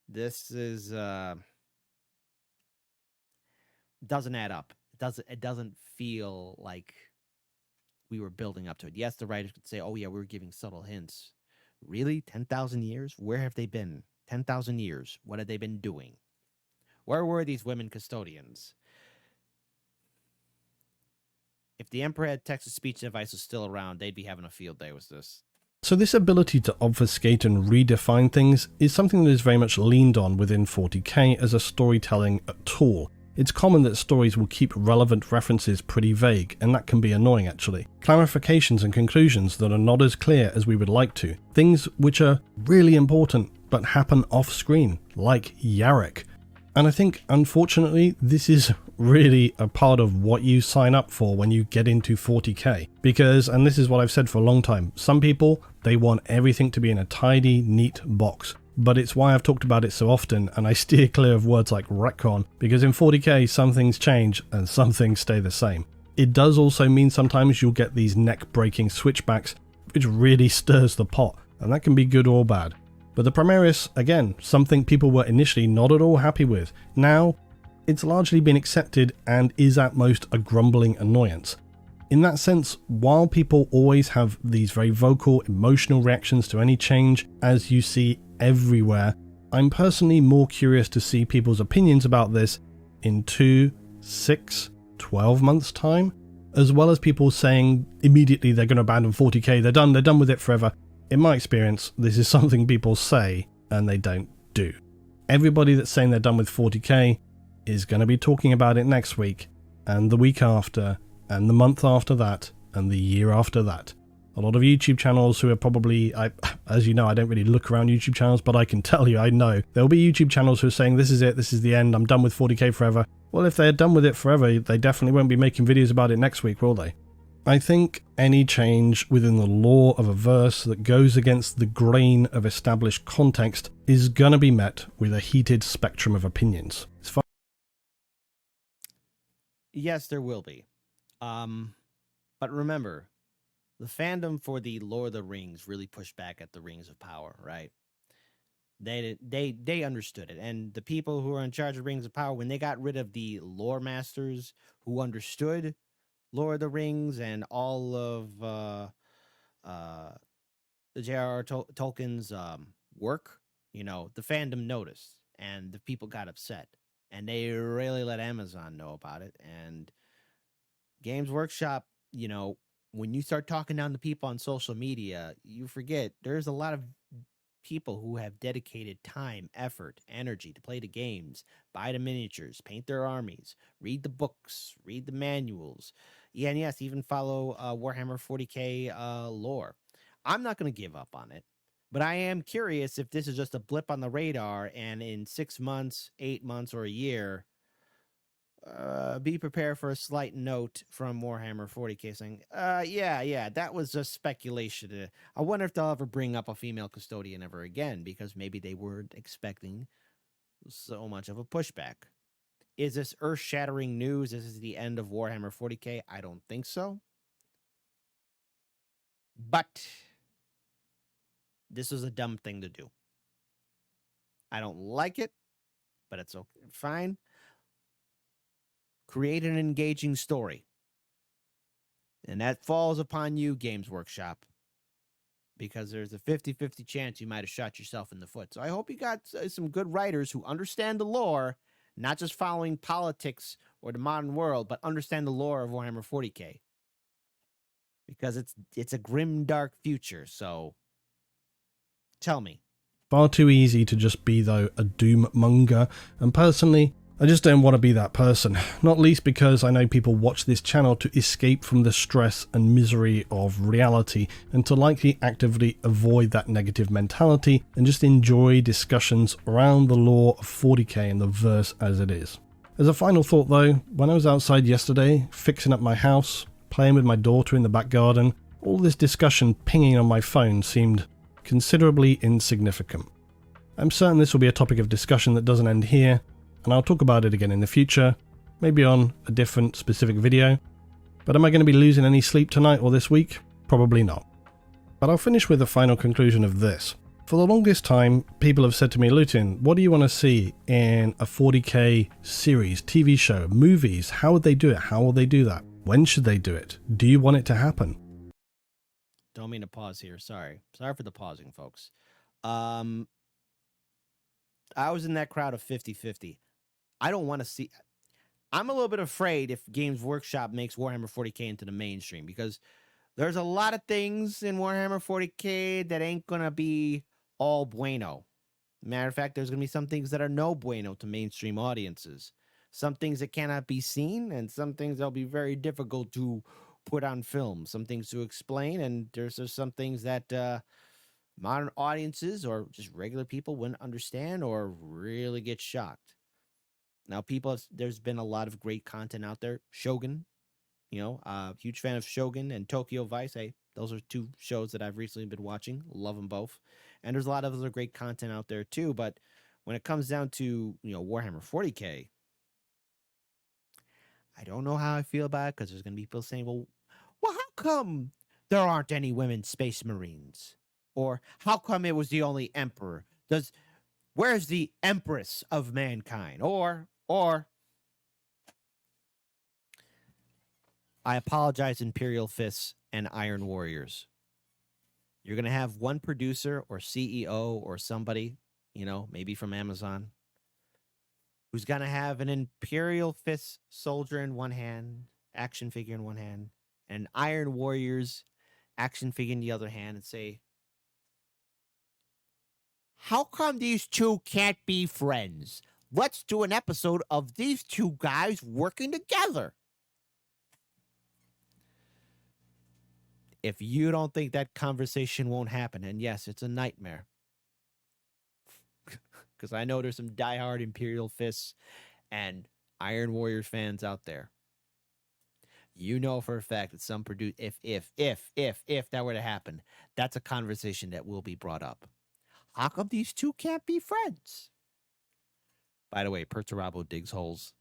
[SPEAKER 1] This is doesn't add up. It doesn't feel like we were building up to it. Yes, the writers could say, "Oh yeah, we were giving subtle hints." Really? 10,000 years? Where have they been? 10,000 years. What have they been doing? Where were these women custodians? If the Emperor had text-to-speech devices still around, they'd be having a field day with this.
[SPEAKER 2] So this ability to obfuscate and redefine things is something that is very much leaned on within 40k as a storytelling tool. It's common that stories will keep relevant references pretty vague, and that can be annoying actually. Clarifications and conclusions that are not as clear as we would like to. Things which are really important but happen off screen, like Yarrick. And I think, unfortunately, this is really a part of what you sign up for when you get into 40k. Because, and this is what I've said for a long time, some people, they want everything to be in a tidy, neat box. But it's why I've talked about it so often, and I steer clear of words like retcon, because in 40k some things change and some things stay the same. It does also mean sometimes you'll get these neck-breaking switchbacks, which really stirs the pot, and that can be good or bad. But the Primaris, again, something people were initially not at all happy with. Now, it's largely been accepted and is at most a grumbling annoyance. In that sense, while people always have these very vocal, emotional reactions to any change, as you see everywhere, I'm personally more curious to see people's opinions about this in 2, 6, 12 months' time, as well as people saying immediately they're going to abandon 40k, they're done with it forever. In my experience, this is something people say and they don't do. Everybody that's saying they're done with 40k is going to be talking about it next week, and the week after, and the month after that, and the year after that. A lot of YouTube channels who are probably, as you know, I don't really look around YouTube channels, but I can tell you, I know, there'll be YouTube channels who are saying this is it, this is the end, I'm done with 40k forever. Well, if they're done with it forever, they definitely won't be making videos about it next week, will they? I think any change within the lore of a verse that goes against the grain of established context is going to be met with a heated spectrum of opinions.
[SPEAKER 1] Yes, there will be. But remember, the fandom for the Lord of the Rings really pushed back at the Rings of Power, right? They understood it, and the people who are in charge of Rings of Power, when they got rid of the lore masters who understood Lord of the Rings and all of the J.R.R. Tolkien's work, the fandom noticed, and the people got upset, and they really let Amazon know about it. And Games Workshop, when you start talking down to people on social media, you forget there's a lot of people who have dedicated time, effort, energy to play the games, buy the miniatures, paint their armies, read the books, read the manuals. Yeah, and yes, even follow Warhammer 40k lore. I'm not going to give up on it, but I am curious if this is just a blip on the radar, and in 6 months, 8 months, or a year, be prepared for a slight note from Warhammer 40k saying, yeah, that was just speculation. I wonder if they'll ever bring up a female custodian ever again, because maybe they weren't expecting so much of a pushback. Is this earth-shattering news? Is this the end of Warhammer 40k? I don't think so. But this was a dumb thing to do. I don't like it, but it's okay, fine. Create an engaging story. And that falls upon you, Games Workshop, because there's a 50-50 chance you might have shot yourself in the foot. So I hope you got some good writers who understand the lore, not just following politics or the modern world, but understand the lore of Warhammer 40k. Because it's a grim, dark future, so tell me.
[SPEAKER 2] Far too easy to just be, though, a doom monger, and personally, I just don't want to be that person, not least because I know people watch this channel to escape from the stress and misery of reality and to likely actively avoid that negative mentality and just enjoy discussions around the lore of 40k and the verse as it is. As a final thought though, when I was outside yesterday, fixing up my house, playing with my daughter in the back garden, all this discussion pinging on my phone seemed considerably insignificant. I'm certain this will be a topic of discussion that doesn't end here, and I'll talk about it again in the future, maybe on a different specific video. But am I going to be losing any sleep tonight or this week? Probably not. But I'll finish with a final conclusion of this. For the longest time, people have said to me, Lutin, what do you want to see in a 40k series, TV show, movies? How would they do it? How will they do that? When should they do it? Do you want it to happen?
[SPEAKER 1] Don't mean to pause here. Sorry for the pausing, folks. I was in that crowd of 50-50. I don't want to see... I'm a little bit afraid if Games Workshop makes Warhammer 40k into the mainstream, because there's a lot of things in Warhammer 40k that ain't going to be all bueno. Matter of fact, there's going to be some things that are no bueno to mainstream audiences. Some things that cannot be seen, and some things that'll be very difficult to put on film. Some things to explain, and there's some things that modern audiences or just regular people wouldn't understand or really get shocked. Now, there's been a lot of great content out there. Shogun, huge fan of Shogun and Tokyo Vice. Hey, those are two shows that I've recently been watching. Love them both. And there's a lot of other great content out there too. But when it comes down to, Warhammer 40K, I don't know how I feel about it, because there's going to be people saying, well, how come there aren't any women space marines? Or how come it was the only emperor? Where's the empress of mankind? Or I apologize, Imperial Fists and Iron Warriors. You're going to have one producer or CEO or somebody, maybe from Amazon, who's going to have an Imperial Fist soldier in one hand, action figure in one hand, and Iron Warriors action figure in the other hand, and say, how come these two can't be friends? Let's do an episode of these two guys working together. If you don't think that conversation won't happen, and yes, it's a nightmare, because I know there's some diehard Imperial Fists and Iron Warriors fans out there. You know for a fact that some if that were to happen, that's a conversation that will be brought up. How come these two can't be friends? By the way, Perturabo digs holes.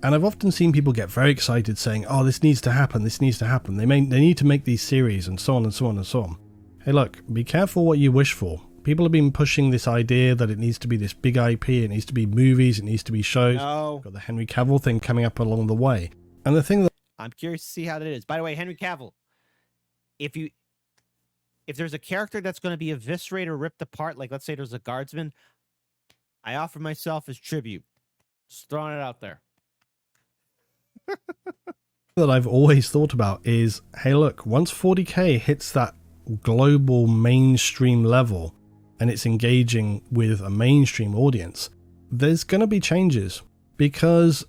[SPEAKER 2] And I've often seen people get very excited saying, oh, this needs to happen, this needs to happen. They need to make these series and so on and so on and so on. Hey, look, be careful what you wish for. People have been pushing this idea that it needs to be this big IP, it needs to be movies, it needs to be shows.
[SPEAKER 1] No.
[SPEAKER 2] We've got the Henry Cavill thing coming up along the way. And the thing that...
[SPEAKER 1] I'm curious to see how that is. By the way, Henry Cavill, if there's a character that's going to be eviscerated or ripped apart, like let's say there's a guardsman, I offer myself as tribute. Just throwing it out there.
[SPEAKER 2] that I've always thought about is, hey look, once 40k hits that global mainstream level and it's engaging with a mainstream audience, there's going to be changes, because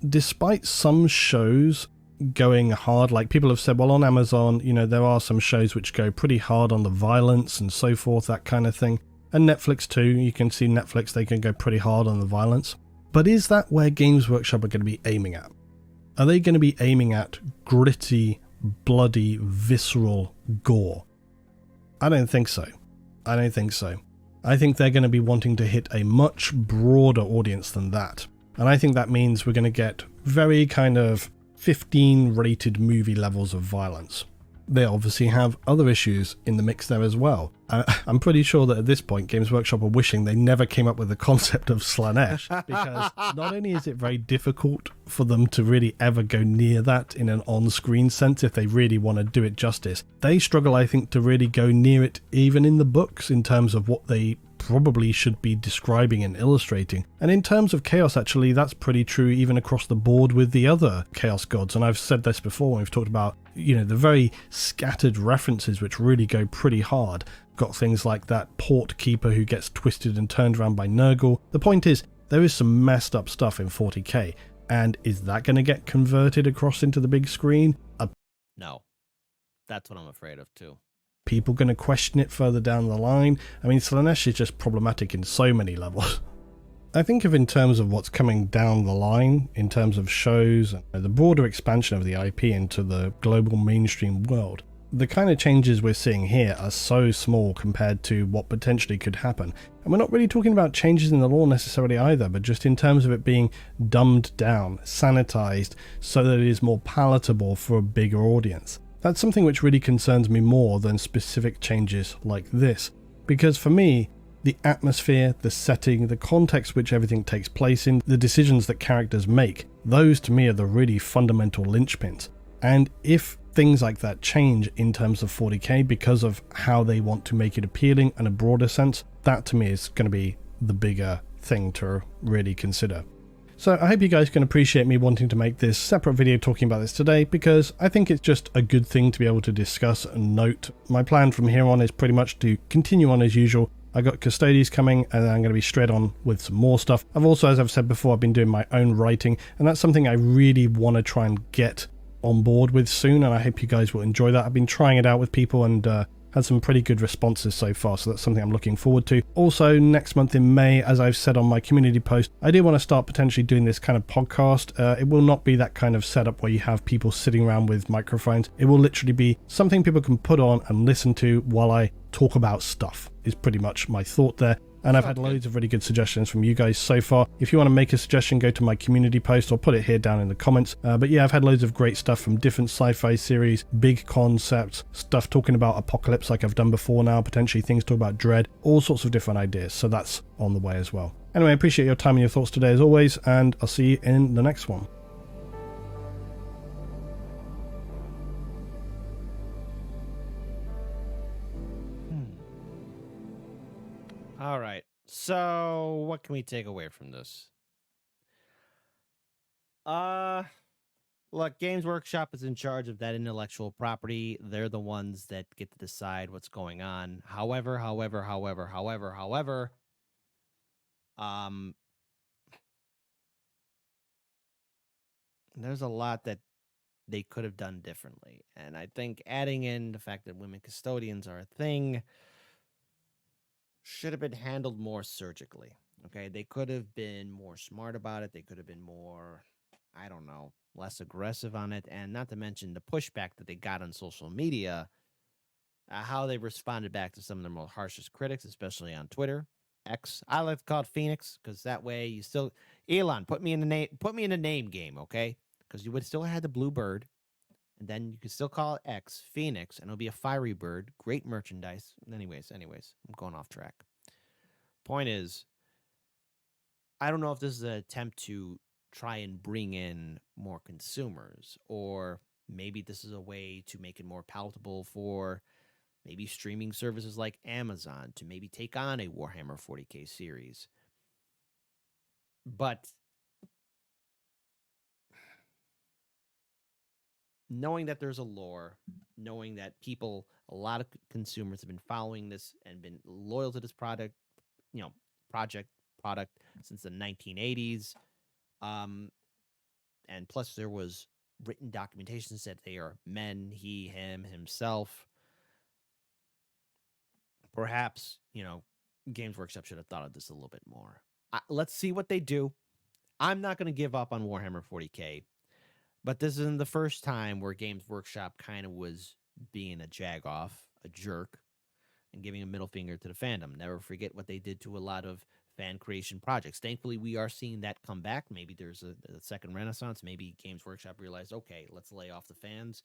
[SPEAKER 2] despite some shows going hard, like people have said, well, on Amazon, there are some shows which go pretty hard on the violence and so forth, that kind of thing. And Netflix too, you can see Netflix, they can go pretty hard on the violence. But is that where Games Workshop are going to be aiming at? Are they going to be aiming at gritty, bloody, visceral gore? I don't think so. I think they're going to be wanting to hit a much broader audience than that. And I think that means we're going to get very kind of 15 rated movie levels of violence. They obviously have other issues in the mix there as well. I'm pretty sure that at this point Games Workshop are wishing they never came up with the concept of Slanesh, because not only is it very difficult for them to really ever go near that in an on-screen sense if they really want to do it justice, they struggle, I think, to really go near it even in the books in terms of what they probably should be describing and illustrating. And in terms of chaos, actually, that's pretty true even across the board with the other chaos gods. And I've said this before when we've talked about, the very scattered references which really go pretty hard. Got things like that port keeper who gets twisted and turned around by Nurgle. The point is, there is some messed up stuff in 40k. And is that going to get converted across into the big screen? Are
[SPEAKER 1] No. That's what I'm afraid of, too.
[SPEAKER 2] people going to question it further down the line? I mean, Slaanesh is just problematic in so many levels. I think of in terms of what's coming down the line, in terms of shows, and the broader expansion of the IP into the global mainstream world. The kind of changes we're seeing here are so small compared to what potentially could happen. And we're not really talking about changes in the law necessarily either, but just in terms of it being dumbed down, sanitized, so that it is more palatable for a bigger audience. That's something which really concerns me more than specific changes like this. Because for me, the atmosphere, the setting, the context which everything takes place in, the decisions that characters make, those to me are the really fundamental linchpins. And if things like that change in terms of 40k because of how they want to make it appealing in a broader sense, that to me is going to be the bigger thing to really consider. So I hope you guys can appreciate me wanting to make this separate video talking about this today, because I think it's just a good thing to be able to discuss and note. My plan from here on is pretty much to continue on as usual. I got Custodes coming, and I'm going to be straight on with some more stuff. I've also, as I've said before, I've been doing my own writing, and that's something I really want to try and get on board with soon, and I hope you guys will enjoy that. I've been trying it out with people and had some pretty good responses so far, so that's something I'm looking forward to. Also, next month in May, as I've said on my community post, I do want to start potentially doing this kind of podcast. It will not be that kind of setup where you have people sitting around with microphones. It will literally be something people can put on and listen to while I talk about stuff, is pretty much my thought there. And I've had loads of really good suggestions from you guys so far. If you want to make a suggestion, go to my community post or put it here down in the comments. But yeah, I've had loads of great stuff from different sci-fi series, big concepts, stuff talking about apocalypse like I've done before now, potentially things talk about dread, all sorts of different ideas. So that's on the way as well. Anyway, I appreciate your time and your thoughts today as always, and I'll see you in the next one.
[SPEAKER 1] All right. So, what can we take away from this? Look, Games Workshop is in charge of that intellectual property. They're the ones that get to decide what's going on. However, there's a lot that they could have done differently. And I think adding in the fact that women custodians are a thing should have been handled more surgically. Okay, they could have been more smart about it. They could have been more, I don't know, less aggressive on it. And not to mention the pushback that they got on social media, how they responded back to some of their most harshest critics, especially on Twitter, X. I like to call it Phoenix because that way you still, Elon, put me in the name game, okay? Because you would still have the blue bird, and then you could still call it X, Phoenix, and it'll be a fiery bird. Great merchandise. Anyways, I'm going off track. Point is, I don't know if this is an attempt to try and bring in more consumers, or maybe this is a way to make it more palatable for maybe streaming services like Amazon to maybe take on a Warhammer 40k series. But knowing that there's a lore, knowing that a lot of consumers have been following this and been loyal to this product since the 1980s. And plus there was written documentation that they are men, he, him, himself. Perhaps, Games Workshop should have thought of this a little bit more. Let's see what they do. I'm not going to give up on Warhammer 40k, but this isn't the first time where Games Workshop kind of was being a jagoff, a jerk, and giving a middle finger to the fandom. Never forget what they did to a lot of fan creation projects. Thankfully, we are seeing that come back. Maybe there's a second renaissance. Maybe Games Workshop realized, okay, let's lay off the fans.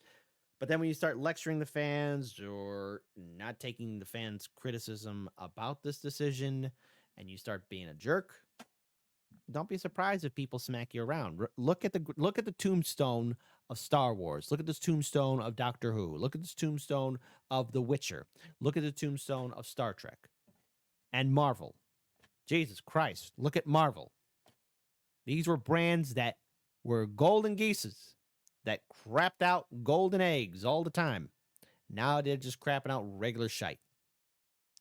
[SPEAKER 1] But then when you start lecturing the fans or not taking the fans' criticism about this decision and you start being a jerk, don't be surprised if people smack you around. Look at the tombstone of Star Wars. Look at this tombstone of Doctor Who. Look at this tombstone of The Witcher. Look at the tombstone of Star Trek and Marvel. Jesus Christ, look at Marvel. These were brands that were golden geeses that crapped out golden eggs all the time. Now they're just crapping out regular shite.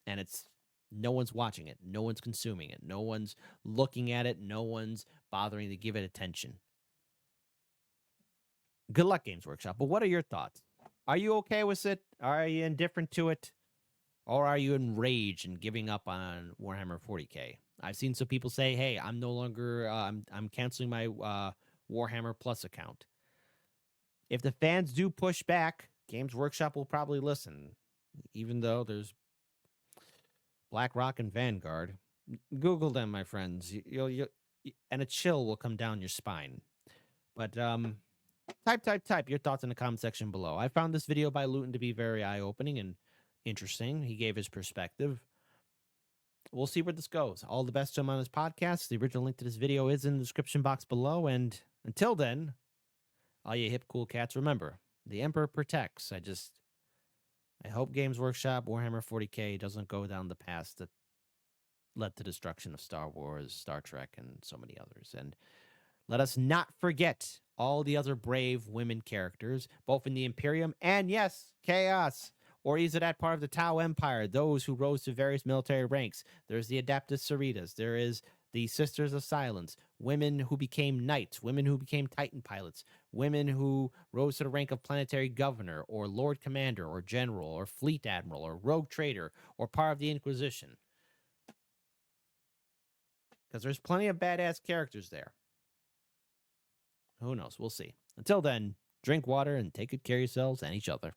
[SPEAKER 1] And it's No one's watching it. No one's consuming it. No one's looking at it. No one's bothering to give it attention. Good luck, Games Workshop. But what are your thoughts? Are you okay with it? Are you indifferent to it? Or are you enraged and giving up on Warhammer 40K? I've seen some people say, "Hey, I'm no longer. I'm canceling my Warhammer Plus account." If the fans do push back, Games Workshop will probably listen, even though there's BlackRock and Vanguard. Google them, my friends. And a chill will come down your spine. But type your thoughts in the comment section below. I found this video by Luton to be very eye-opening and interesting. He gave his perspective. We'll see where this goes. All the best to him on his podcast. The original link to this video is in the description box below. And until then, all you hip cool cats, remember, the Emperor protects. I hope Games Workshop Warhammer 40K doesn't go down the path that led to destruction of Star Wars, Star Trek, and so many others. And let us not forget all the other brave women characters, both in the Imperium and, yes, Chaos, or is it that part of the Tau Empire, those who rose to various military ranks. There's the Adeptus Sororitas. There is the Sisters of Silence, women who became knights, women who became Titan pilots, women who rose to the rank of planetary governor or Lord Commander or General or Fleet Admiral or Rogue Trader or part of the Inquisition. Because there's plenty of badass characters there. Who knows? We'll see. Until then, drink water and take good care of yourselves and each other.